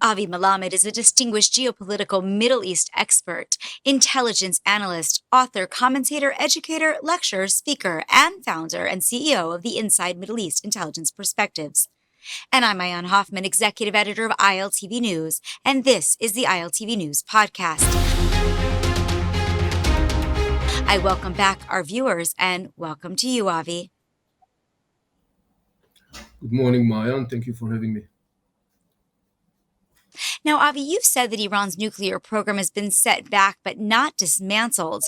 Avi Melamed is a distinguished geopolitical Middle East expert, intelligence analyst, author, commentator, educator, lecturer, speaker, and founder and CEO of the Inside Middle East Intelligence Perspectives. And I'm Maayan Hoffman, executive editor of ILTV News, and this is the ILTV News Podcast. I welcome back our viewers, and welcome to you, Avi. Good morning, Maayan. Thank you for having me. Now, Avi, you've said that Iran's nuclear program has been set back but not dismantled.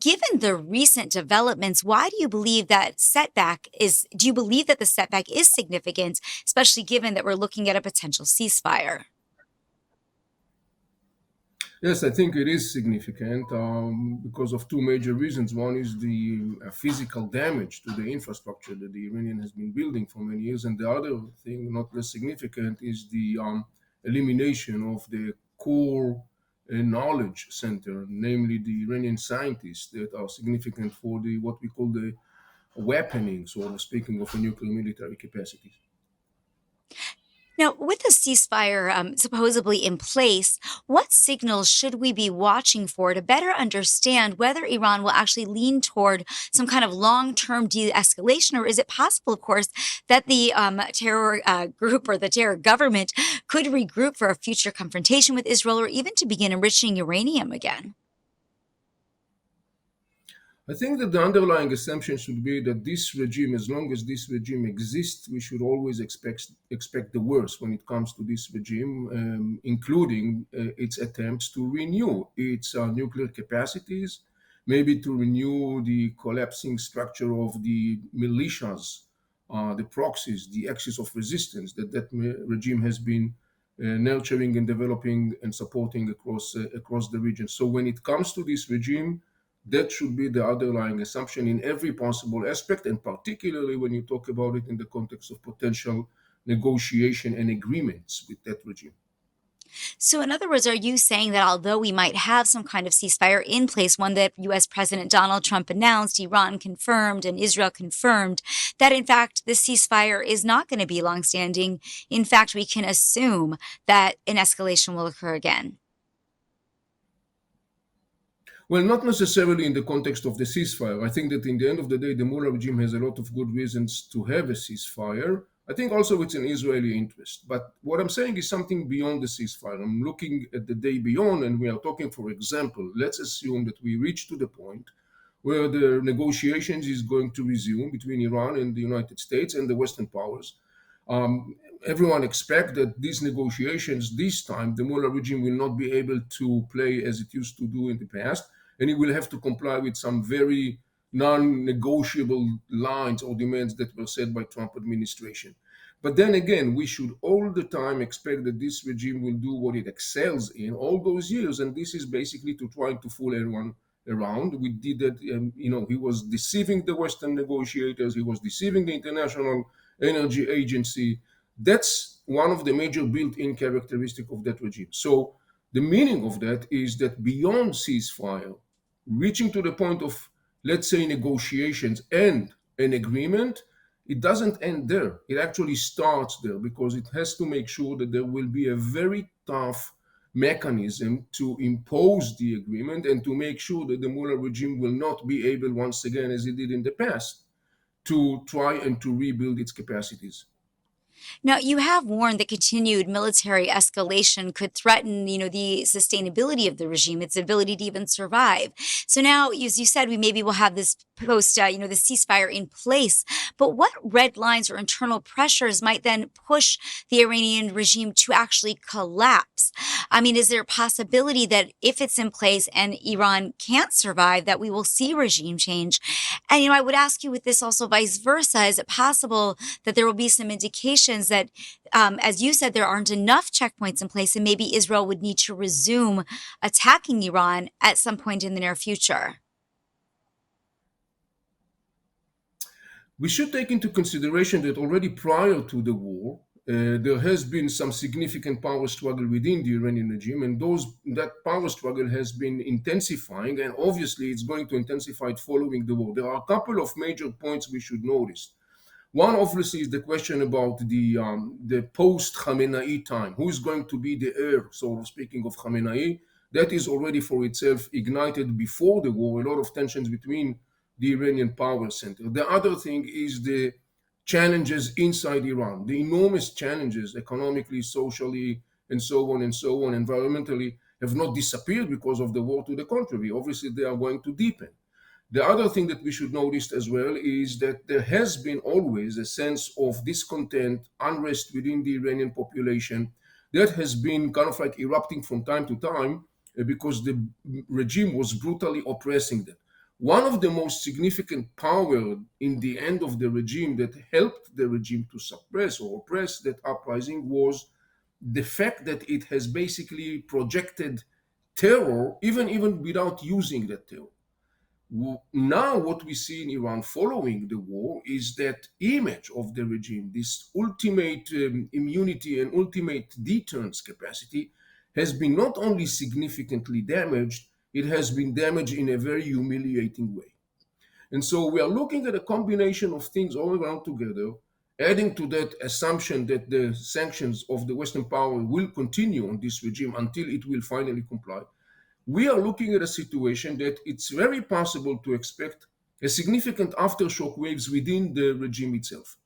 Given the recent developments, why do you believe that do you believe that the setback is significant, especially given that we're looking at a potential ceasefire? Yes, I think it is significant because of two major reasons. One is the physical damage to the infrastructure that the Iranian has been building for many years, and the other thing, not less significant, is the elimination of the core knowledge center, namely the Iranian scientists that are significant for the what we call the weaponing, sort of speaking, of a nuclear military capacity. Now, with the ceasefire supposedly in place, what signals should we be watching for to better understand whether Iran will actually lean toward some kind of long-term de-escalation, or is it possible, of course, that the terror group or the terror government could regroup for a future confrontation with Israel, or even to begin enriching uranium again? I think that the underlying assumption should be that this regime, as long as this regime exists, we should always expect the worst when it comes to this regime, including its attempts to renew its nuclear capacities, maybe to renew the collapsing structure of the militias, the proxies, the axis of resistance that regime has been nurturing and developing and supporting across the region. So when it comes to this regime, that should be the underlying assumption in every possible aspect, and particularly when you talk about it in the context of potential negotiation and agreements with that regime. So, in other words, are you saying that although we might have some kind of ceasefire in place, one that U.S. President Donald Trump announced, Iran confirmed, and Israel confirmed, that in fact this ceasefire is not going to be longstanding? In fact, we can assume that an escalation will occur again. Well, not necessarily in the context of the ceasefire. I think that in the end of the day, the Mullah regime has a lot of good reasons to have a ceasefire. I think also it's an Israeli interest. But what I'm saying is something beyond the ceasefire. I'm looking at the day beyond, and we are talking, for example, let's assume that we reach to the point where the negotiations is going to resume between Iran and the United States and the Western powers. Everyone expects that these negotiations, this time, the Mullah regime will not be able to play as it used to do in the past, and it will have to comply with some very non-negotiable lines or demands that were set by Trump administration. But then again, we should all the time expect that this regime will do what it excels in all those years, and this is basically to try to fool everyone around. We did that, he was deceiving the Western negotiators, he was deceiving the International Energy Agency. That's one of the major built-in characteristics of that regime. So the meaning of that is that beyond ceasefire, reaching to the point of, let's say, negotiations and an agreement, it doesn't end there. It actually starts there because it has to make sure that there will be a very tough mechanism to impose the agreement and to make sure that the Mullah regime will not be able, once again, as it did in the past, to try and to rebuild its capacities. Now, you have warned that continued military escalation could threaten, the sustainability of the regime, its ability to even survive. So now, as you said, we maybe will have this the ceasefire in place. But what red lines or internal pressures might then push the Iranian regime to actually collapse? I mean, is there a possibility that if it's in place and Iran can't survive, that we will see regime change? And, I would ask you with this also vice versa. Is it possible that there will be some indications that, as you said, there aren't enough checkpoints in place and maybe Israel would need to resume attacking Iran at some point in the near future? We should take into consideration that already prior to the war, there has been some significant power struggle within the Iranian regime, and that power struggle has been intensifying, and obviously it's going to intensify following the war. There are a couple of major points we should notice. One obviously is the question about the post Khamenei time. Who is going to be the heir, so speaking of Khamenei? That is already for itself ignited before the war a lot of tensions between the Iranian power center. The other thing is the challenges inside Iran, the enormous challenges economically, socially, and so on, environmentally, have not disappeared because of the war. To the contrary, obviously, they are going to deepen. The other thing that we should notice as well is that there has been always a sense of discontent, unrest within the Iranian population that has been kind of like erupting from time to time because the regime was brutally oppressing them. One of the most significant power in the end of the regime that helped the regime to suppress or oppress that uprising was the fact that it has basically projected terror even without using that terror. Now what we see in Iran following the war is that image of the regime, this ultimate immunity and ultimate deterrence capacity, has been not only significantly damaged, it has been damaged in a very humiliating way. And so we are looking at a combination of things all around together, adding to that assumption that the sanctions of the Western power will continue on this regime until it will finally comply. We are looking at a situation that it's very possible to expect a significant aftershock waves within the regime itself.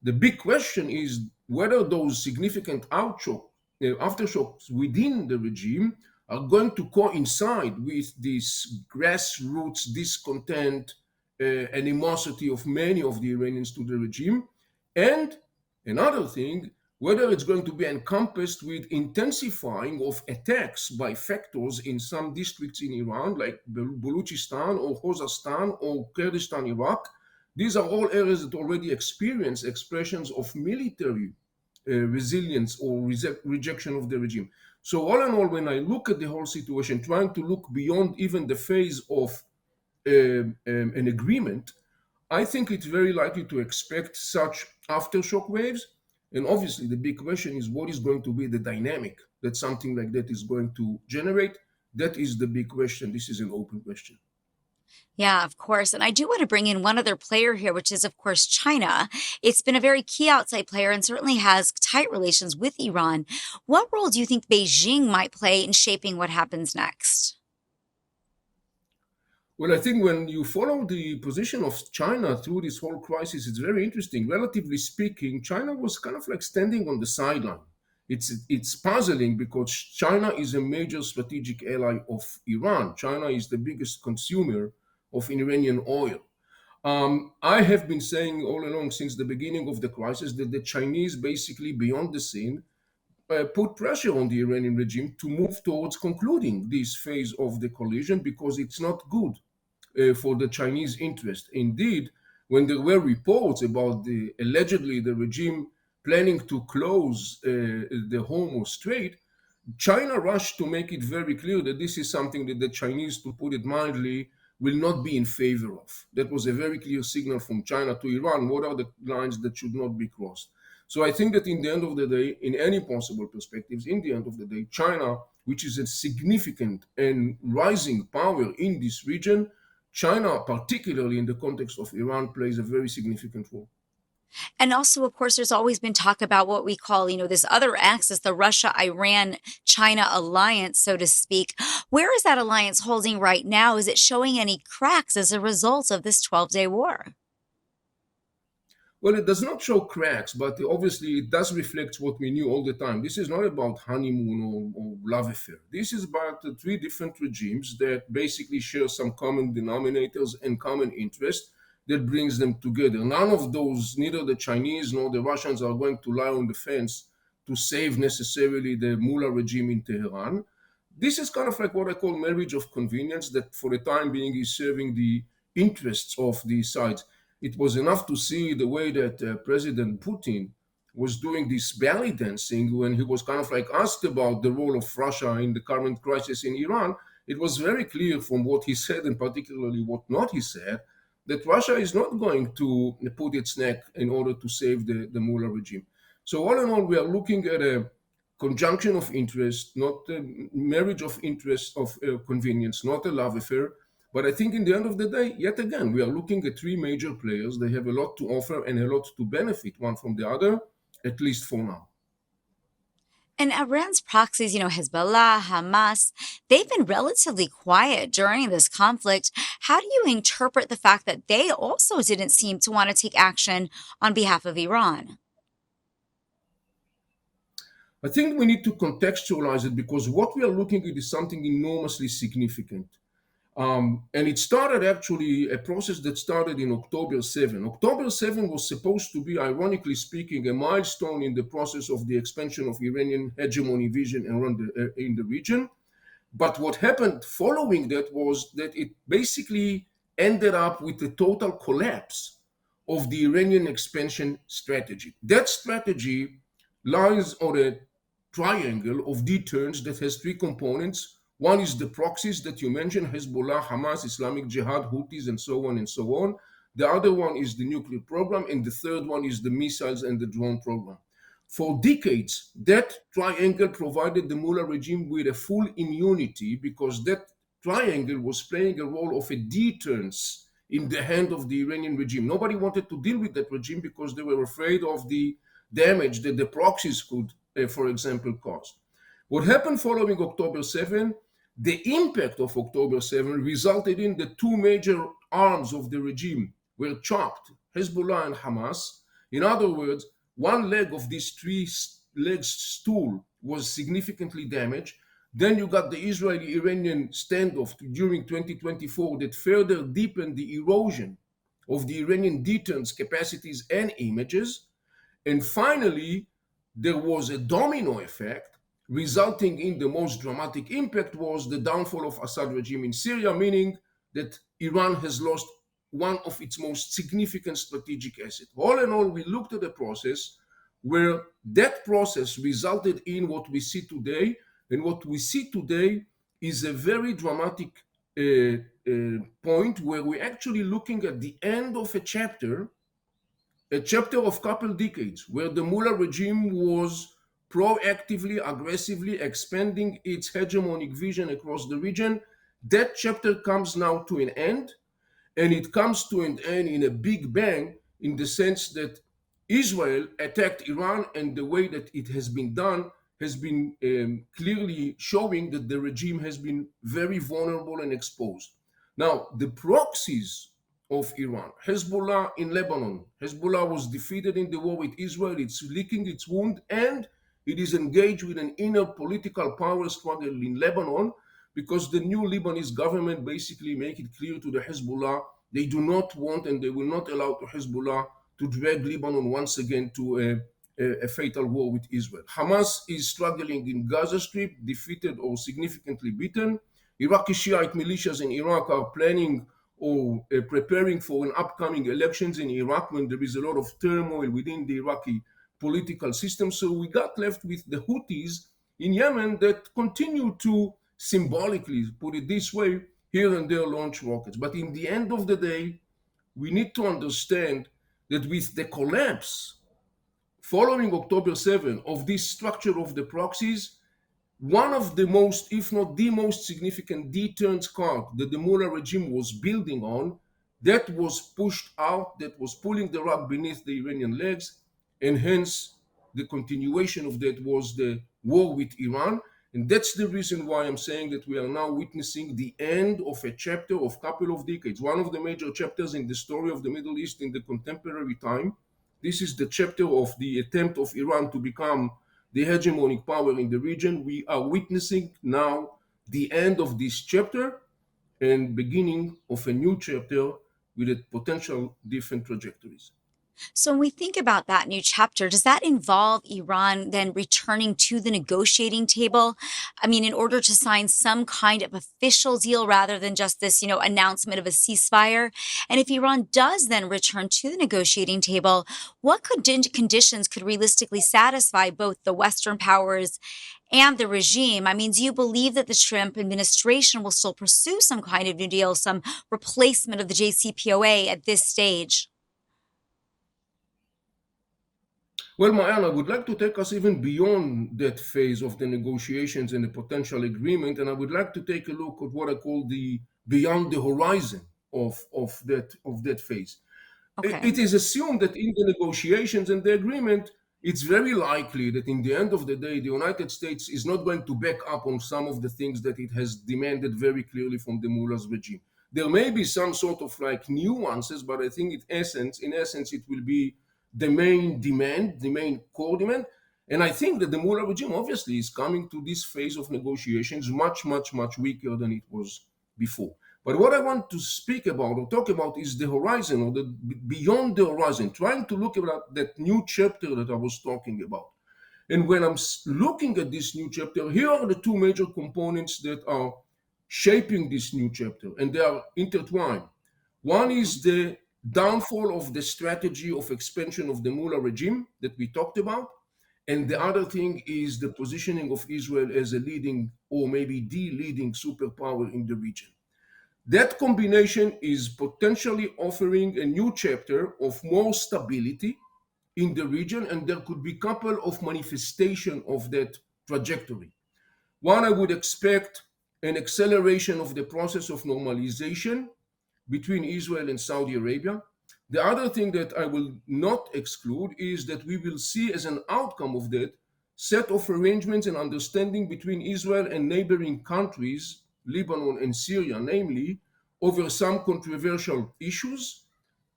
The big question is whether those significant aftershocks within the regime are going to coincide with this grassroots discontent, animosity of many of the Iranians to the regime, and another thing, whether it's going to be encompassed with intensifying of attacks by factors in some districts in Iran, like Baluchistan or Khuzestan or Kurdistan, Iraq. These are all areas that already experience expressions of military resilience or rejection of the regime. So all in all, when I look at the whole situation, trying to look beyond even the phase of an agreement, I think it's very likely to expect such aftershock waves. And obviously, the big question is what is going to be the dynamic that something like that is going to generate? That is the big question. This is an open question. Yeah, of course. And I do want to bring in one other player here, which is, of course, China. It's been a very key outside player and certainly has tight relations with Iran. What role do you think Beijing might play in shaping what happens next? Well, I think when you follow the position of China through this whole crisis, it's very interesting. Relatively speaking, China was kind of like standing on the sideline. It's puzzling because China is a major strategic ally of Iran. China is the biggest consumer of Iranian oil. I have been saying all along since the beginning of the crisis that the Chinese, basically beyond the scene, put pressure on the Iranian regime to move towards concluding this phase of the collision because it's not good for the Chinese interest. Indeed, when there were reports about allegedly the regime planning to close the Hormuz Strait, China rushed to make it very clear that this is something that the Chinese, to put it mildly, will not be in favor of. That was a very clear signal from China to Iran. What are the lines that should not be crossed? So I think that in the end of the day, in any possible perspectives, in the end of the day, China, which is a significant and rising power in this region, China, particularly in the context of Iran, plays a very significant role. And also, of course, there's always been talk about what we call, this other axis, the Russia, Iran, China alliance, so to speak. Where is that alliance holding right now? Is it showing any cracks as a result of this 12-day war? Well, it does not show cracks, but obviously it does reflect what we knew all the time. This is not about honeymoon or love affair. This is about the three different regimes that basically share some common denominators and common interests that brings them together. None of those, neither the Chinese nor the Russians, are going to lie on the fence to save necessarily the mullah regime in Tehran. This is kind of like what I call marriage of convenience that for the time being is serving the interests of the sides. It was enough to see the way that President Putin was doing this belly dancing when he was kind of like asked about the role of Russia in the current crisis in Iran. It was very clear from what he said and particularly what not he said that Russia is not going to put its neck in order to save the mullah regime. So all in all, we are looking at a conjunction of interest, not a marriage of interest of convenience, not a love affair, But I think in the end of the day, yet again, we are looking at three major players. They have a lot to offer and a lot to benefit one from the other, at least for now. And Iran's proxies, Hezbollah, Hamas, they've been relatively quiet during this conflict. How do you interpret the fact that they also didn't seem to want to take action on behalf of Iran? I think we need to contextualize it because what we are looking at is something enormously significant. And it started actually a process that started in October 7. October 7 was supposed to be, ironically speaking, a milestone in the process of the expansion of Iranian hegemony vision around in the region. But what happened following that was that it basically ended up with a total collapse of the Iranian expansion strategy. That strategy lies on a triangle of deterrence that has three components. One is the proxies that you mentioned, Hezbollah, Hamas, Islamic Jihad, Houthis, and so on and so on. The other one is the nuclear program, and the third one is the missiles and the drone program. For decades, that triangle provided the Mullah regime with a full immunity because that triangle was playing a role of a deterrence in the hand of the Iranian regime. Nobody wanted to deal with that regime because they were afraid of the damage that the proxies could, for example, cause. What happened following October 7? The impact of October 7 resulted in the two major arms of the regime were chopped, Hezbollah and Hamas. In other words, one leg of this three-leg stool was significantly damaged. Then you got the Israeli-Iranian standoff during 2024 that further deepened the erosion of the Iranian deterrence capacities and images. And finally, there was a domino effect resulting in the most dramatic impact was the downfall of Assad regime in Syria, meaning that Iran has lost one of its most significant strategic assets. All in all, we looked at a process where that process resulted in what we see today, and what we see today is a very dramatic point where we're actually looking at the end of a chapter of couple decades, where the Mullah regime was proactively, aggressively expanding its hegemonic vision across the region. That chapter comes now to an end, and it comes to an end in a big bang in the sense that Israel attacked Iran, and the way that it has been done has been clearly showing that the regime has been very vulnerable and exposed. Now, the proxies of Iran, Hezbollah in Lebanon. Hezbollah was defeated in the war with Israel. It's licking its wound, and it is engaged with an inner political power struggle in Lebanon because the new Lebanese government basically make it clear to the Hezbollah they do not want and they will not allow to Hezbollah to drag Lebanon once again to a fatal war with Israel. Hamas is struggling in Gaza Strip, defeated or significantly beaten. Iraqi Shiite militias in Iraq are planning or preparing for an upcoming elections in Iraq when there is a lot of turmoil within the Iraqi political system. So we got left with the Houthis in Yemen that continue to symbolically, put it this way, here and there launch rockets. But in the end of the day, we need to understand that with the collapse following October 7 of this structure of the proxies, one of the most, if not the most significant deterrence card that the Mullah regime was building on, that was pushed out, that was pulling the rug beneath the Iranian legs, and hence the continuation of that was the war with Iran. And that's the reason why I'm saying that we are now witnessing the end of a chapter of couple of decades, one of the major chapters in the story of the Middle East in the contemporary time. This is the chapter of the attempt of Iran to become the hegemonic power in the region. We are witnessing now the end of this chapter and beginning of a new chapter with a potential different trajectories. So when we think about that new chapter, does that involve Iran then returning to the negotiating table? I mean, in order to sign some kind of official deal rather than just this, announcement of a ceasefire? And if Iran does then return to the negotiating table, what conditions could realistically satisfy both the Western powers and the regime? I mean, do you believe that the Trump administration will still pursue some kind of new deal, some replacement of the JCPOA at this stage? Well, Mayan, I would like to take us even beyond that phase of the negotiations and the potential agreement, and I would like to take a look at what I call the beyond the horizon of that phase. Okay. It is assumed that in the negotiations and the agreement, it's very likely that in the end of the day, the United States is not going to back up on some of the things that it has demanded very clearly from the mullah's regime. There may be some sort of like nuances, but I think in essence, it will be the main demand, the main core demand. And I think that the mullah regime obviously is coming to this phase of negotiations much, much, much weaker than it was before. But what I want to speak about or talk about is the horizon or the beyond the horizon, trying to look at that new chapter that I was talking about. And when I'm looking at this new chapter, here are the two major components that are shaping this new chapter, and they are intertwined. One is the downfall of the strategy of expansion of the mullah regime that we talked about. And the other thing is the positioning of Israel as a leading or maybe the leading superpower in the region. That combination is potentially offering a new chapter of more stability in the region, and there could be a couple of manifestation of that trajectory. One, I would expect an acceleration of the process of normalization between Israel and Saudi Arabia. The other thing that I will not exclude is that we will see as an outcome of that set of arrangements and understanding between Israel and neighboring countries, Lebanon and Syria, namely, over some controversial issues.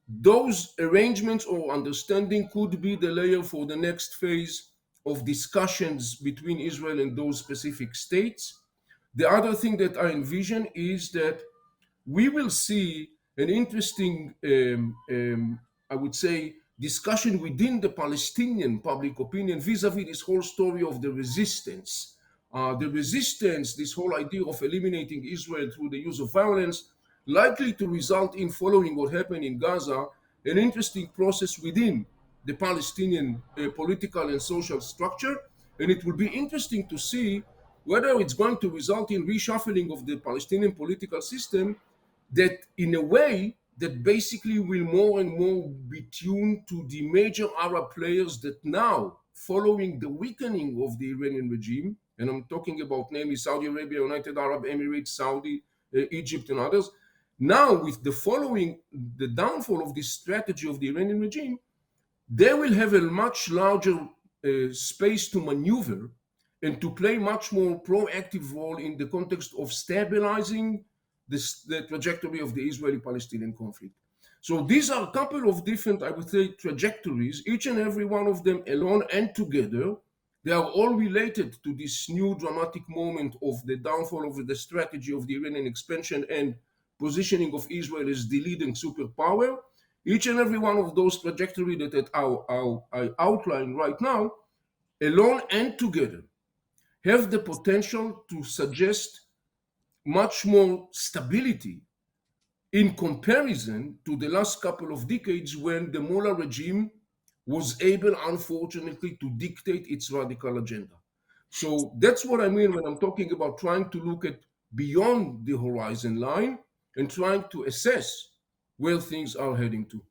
Those arrangements or understanding could be the layer for the next phase of discussions between Israel and those specific states. The other thing that I envision is that we will see an interesting, I would say, discussion within the Palestinian public opinion vis-a-vis this whole story of the resistance. The resistance, this whole idea of eliminating Israel through the use of violence, likely to result in, following what happened in Gaza, an interesting process within the Palestinian political and social structure. And it will be interesting to see whether it's going to result in reshuffling of the Palestinian political system that in a way that basically will more and more be tuned to the major Arab players that now, following the weakening of the Iranian regime, and I'm talking about namely Saudi Arabia, United Arab Emirates, Saudi, Egypt, and others, now with the downfall of this strategy of the Iranian regime, they will have a much larger space to maneuver and to play much more proactive role in the context of stabilizing the trajectory of the Israeli-Palestinian conflict. So these are a couple of different, I would say, trajectories, each and every one of them alone and together. They are all related to this new dramatic moment of the downfall of the strategy of the Iranian expansion and positioning of Israel as the leading superpower. Each and every one of those trajectories that I outline right now, alone and together, have the potential to suggest much more stability in comparison to the last couple of decades when the mullah regime was able, unfortunately, to dictate its radical agenda. So that's what I mean when I'm talking about trying to look at beyond the horizon line and trying to assess where things are heading to.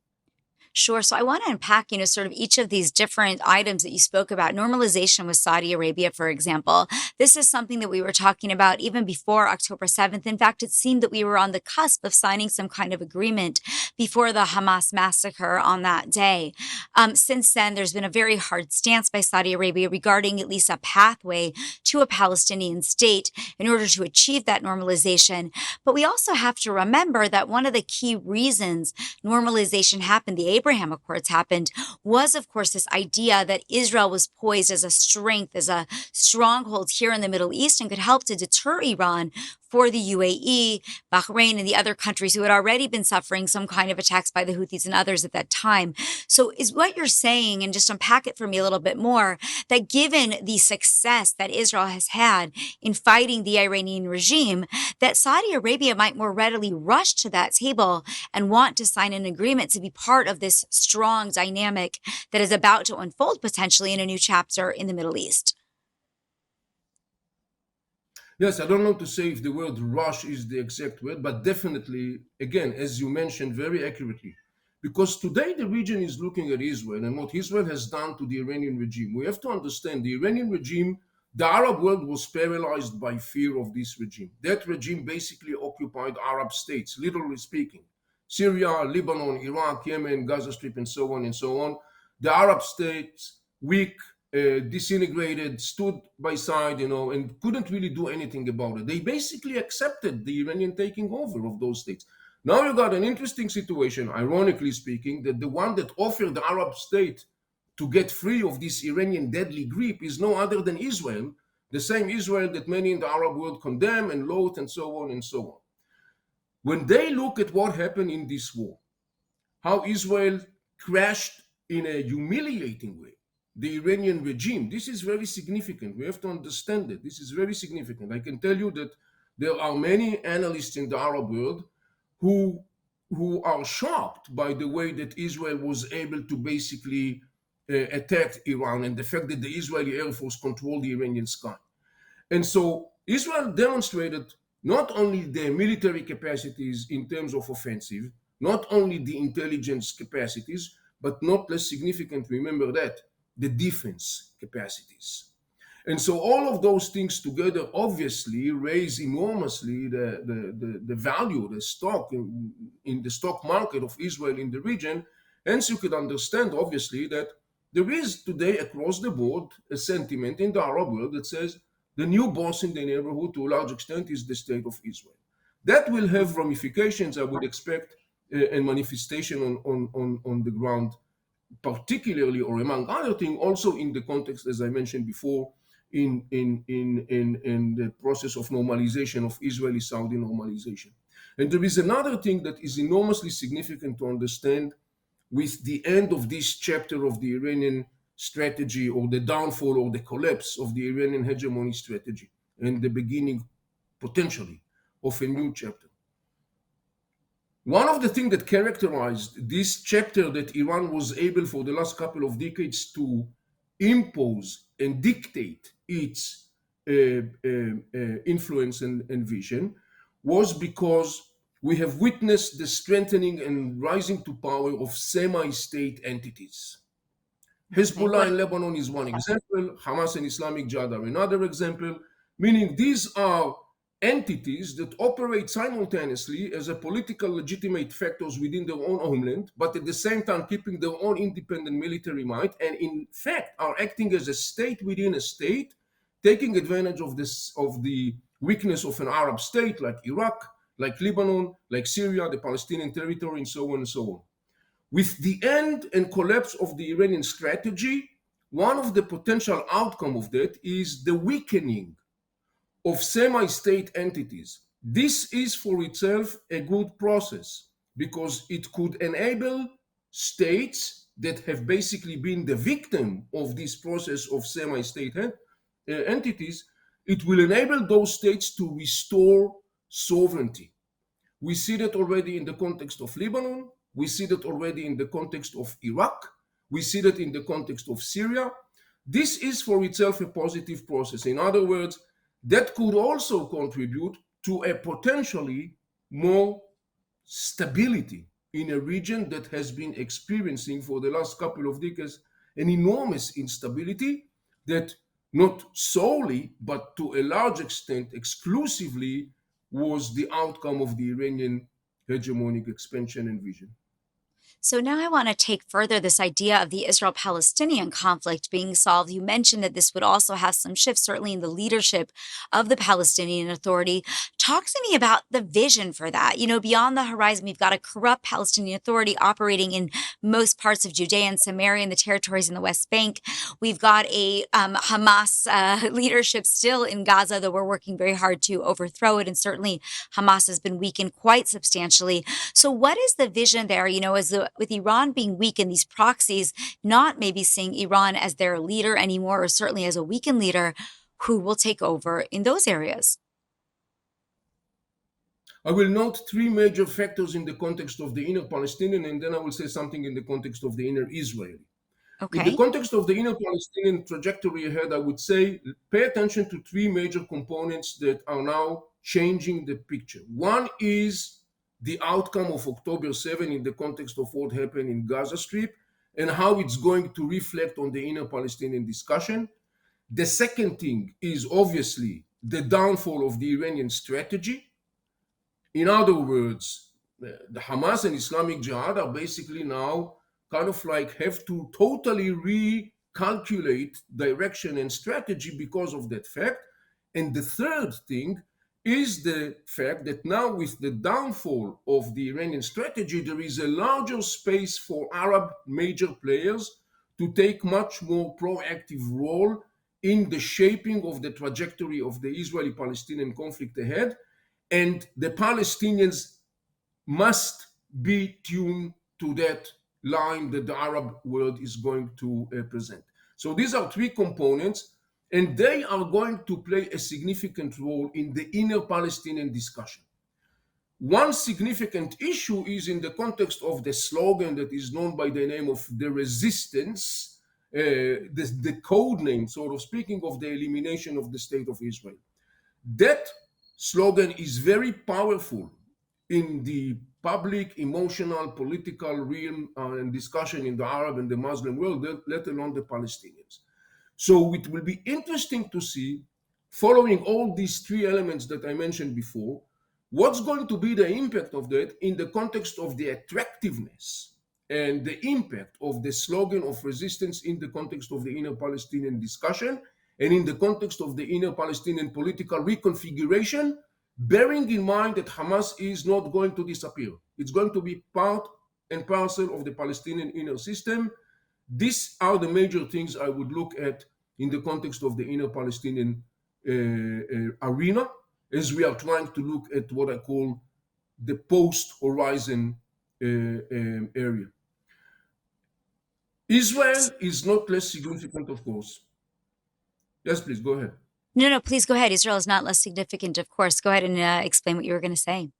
Sure. So I want to unpack, sort of each of these different items that you spoke about. Normalization with Saudi Arabia, for example. This is something that we were talking about even before October 7th. In fact, it seemed that we were on the cusp of signing some kind of agreement before the Hamas massacre on that day. Since then, there's been a very hard stance by Saudi Arabia regarding at least a pathway to a Palestinian state in order to achieve that normalization. But we also have to remember that one of the key reasons normalization happened, the Abraham Accords happened, was, of course, this idea that Israel was poised as a strength, as a stronghold here in the Middle East and could help to deter Iran for the UAE, Bahrain, and the other countries who had already been suffering some kind of attacks by the Houthis and others at that time. So is what you're saying, and just unpack it for me a little bit more, that given the success that Israel has had in fighting the Iranian regime, that Saudi Arabia might more readily rush to that table and want to sign an agreement to be part of this strong dynamic that is about to unfold potentially in a new chapter in the Middle East? Yes, I don't know to say if the word rush is the exact word, but definitely, again, as you mentioned very accurately, Because today the region is looking at Israel and what Israel has done to the Iranian regime. We have to understand the Iranian regime, the Arab world was paralyzed by fear of this regime. That regime basically occupied Arab states, literally speaking. Syria, Lebanon, Iraq, Yemen, Gaza Strip, and so on and so on. The Arab states, weak, disintegrated, stood by side, and couldn't really do anything about it. They basically accepted the Iranian taking over of those states. Now you got an interesting situation, ironically speaking, that the one that offered the Arab state to get free of this Iranian deadly grip is no other than Israel, the same Israel that many in the Arab world condemn and loathe and so on and so on. When they look at what happened in this war, how Israel crashed in a humiliating way the Iranian regime, this is very significant. We have to understand it. This is very significant. I can tell you that there are many analysts in the Arab world who are shocked by the way that Israel was able to basically attack Iran and the fact that the Israeli Air Force controlled the Iranian sky. And so Israel demonstrated not only their military capacities in terms of offensive, not only the intelligence capacities, but not less significant, remember that, the defense capacities. And so all of those things together obviously raise enormously the value, the stock in the stock market of Israel in the region. Hence you could understand obviously that there is today across the board a sentiment in the Arab world that says the new boss in the neighborhood to a large extent is the state of Israel. That will have ramifications, I would expect, and manifestation on the ground, particularly or among other things, also in the context, as I mentioned before, in the process of normalization, of Israeli-Saudi normalization. And there is another thing that is enormously significant to understand with the end of this chapter of the Iranian strategy, or the downfall or the collapse of the Iranian hegemony strategy, and the beginning, potentially, of a new chapter. One of the things that characterized this chapter that Iran was able for the last couple of decades to impose and dictate its influence and vision was because we have witnessed the strengthening and rising to power of semi-state entities. Hezbollah in Lebanon is one example, Hamas and Islamic Jihad are another example, meaning these are entities that operate simultaneously as a political legitimate factors within their own homeland, but at the same time keeping their own independent military might, and in fact are acting as a state within a state, taking advantage of the weakness of an Arab state like Iraq, like Lebanon, like Syria, the Palestinian territory, and so on and so on. With the end and collapse of the Iranian strategy, one of the potential outcome of that is the weakening of semi-state entities. This is for itself a good process because it could enable states that have basically been the victim of this process of semi-state entities, it will enable those states to restore sovereignty. We see that already in the context of Lebanon. We see that already in the context of Iraq. We see that in the context of Syria. This is for itself a positive process. In other words, that could also contribute to a potentially more stability in a region that has been experiencing for the last couple of decades an enormous instability that not solely, but to a large extent, exclusively was the outcome of the Iranian hegemonic expansion and vision. So now I want to take further this idea of the Israel-Palestinian conflict being solved. You mentioned that this would also have some shifts, certainly in the leadership of the Palestinian Authority. Talk to me about the vision for that. Beyond the horizon, we've got a corrupt Palestinian Authority operating in most parts of Judea and Samaria and the territories in the West Bank. We've got a Hamas leadership still in Gaza, though we're working very hard to overthrow it. And certainly Hamas has been weakened quite substantially. So what is the vision there, with Iran being weak and these proxies not maybe seeing Iran as their leader anymore, or certainly as a weakened leader, who will take over in those areas? I will note three major factors in the context of the inner Palestinian, and then I will say something in the context of the inner Israeli. Okay. In the context of the inner Palestinian trajectory ahead, I would say pay attention to three major components that are now changing the picture. One is the outcome of October 7 in the context of what happened in Gaza Strip and how it's going to reflect on the inner Palestinian discussion. The second thing is obviously the downfall of the Iranian strategy. In other words, the Hamas and Islamic Jihad are basically now kind of like have to totally recalculate direction and strategy because of that fact. And the third thing is the fact that now with the downfall of the Iranian strategy, there is a larger space for Arab major players to take much more proactive role in the shaping of the trajectory of the Israeli-Palestinian conflict ahead. And the Palestinians must be tuned to that line that the Arab world is going to present. So these are three components, and they are going to play a significant role in the inner Palestinian discussion. One significant issue is in the context of the slogan that is known by the name of the resistance, the code name, sort of speaking, of the elimination of the state of Israel. That slogan is very powerful in the public, emotional, political realm and discussion in the Arab and the Muslim world, let alone the Palestinians. So it will be interesting to see, following all these three elements that I mentioned before, what's going to be the impact of that in the context of the attractiveness and the impact of the slogan of resistance in the context of the inner Palestinian discussion and in the context of the inner Palestinian political reconfiguration, bearing in mind that Hamas is not going to disappear. It's going to be part and parcel of the Palestinian inner system. These are the major things I would look at in the context of the inner Palestinian arena, as we are trying to look at what I call the post-horizon area. Israel is not less significant, of course. Yes, please, go ahead. No, please go ahead. Israel is not less significant, of course. Go ahead and explain what you were going to say.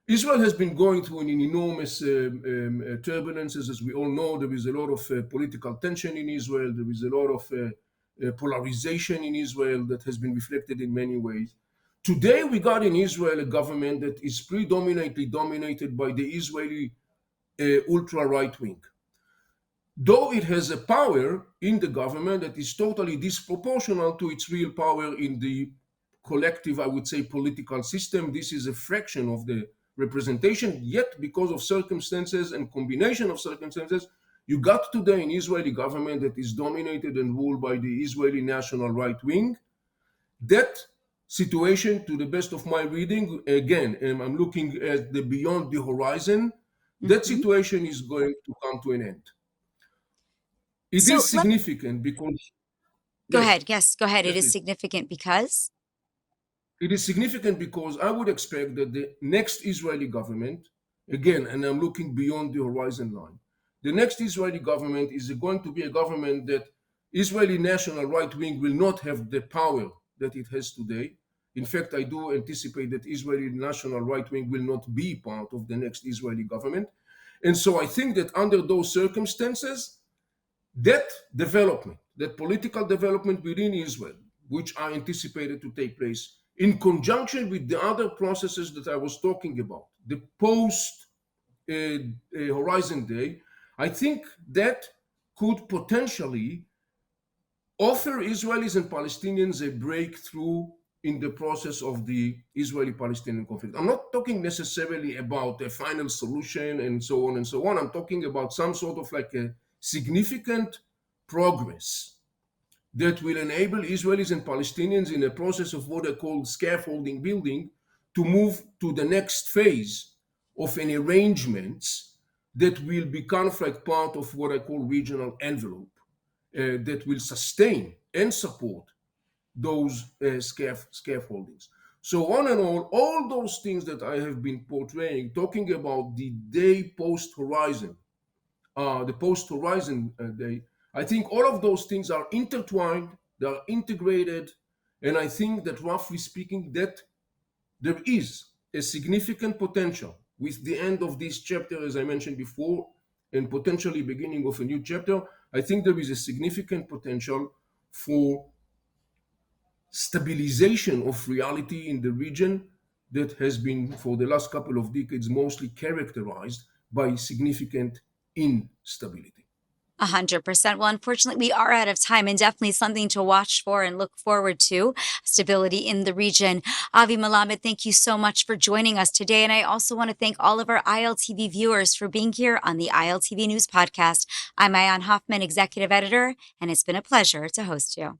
Israel has been going through an enormous turbulences. As we all know, there is a lot of political tension in Israel. There is a lot of polarization in Israel that has been reflected in many ways. Today, we got in Israel a government that is predominantly dominated by the Israeli ultra-right wing. Though it has a power in the government that is totally disproportional to its real power in the collective, I would say, political system. This is a fraction of the representation, yet because of circumstances and combination of circumstances, you got today an Israeli government that is dominated and ruled by the Israeli national right wing. That situation, to the best of my reading, again, and I'm looking at the beyond the horizon, that situation is going to come to an end. It is significant because... Go ahead. Yes, go ahead. Yes, it is please. significant because? It is significant because I would expect that the next Israeli government, again, and I'm looking beyond the horizon line, the next Israeli government is going to be a government that Israeli national right wing will not have the power that it has today. In fact, I do anticipate that Israeli national right wing will not be part of the next Israeli government. And so I think that under those circumstances, that development, that political development within Israel, which are anticipated to take place in conjunction with the other processes that I was talking about, the post-Horizon Day, I think that could potentially offer Israelis and Palestinians a breakthrough in the process of the Israeli-Palestinian conflict. I'm not talking necessarily about a final solution and so on and so on. I'm talking about some sort of like a significant progress that will enable Israelis and Palestinians in a process of what I call scaffolding building to move to the next phase of an arrangements that will be kind of like part of what I call regional envelope that will sustain and support those scaffoldings. So on and on, all those things that I have been portraying, talking about the day post-horizon, the post-horizon day, I think all of those things are intertwined, they are integrated, and I think that roughly speaking, that there is a significant potential with the end of this chapter, as I mentioned before, and potentially beginning of a new chapter. I think there is a significant potential for stabilization of reality in the region that has been, for the last couple of decades, mostly characterized by significant instability. 100%. Well, unfortunately, we are out of time, and definitely something to watch for and look forward to, stability in the region. Avi Melamed, thank you so much for joining us today. And I also want to thank all of our ILTV viewers for being here on the ILTV News Podcast. I'm Maayan Hoffman, Executive Editor, and it's been a pleasure to host you.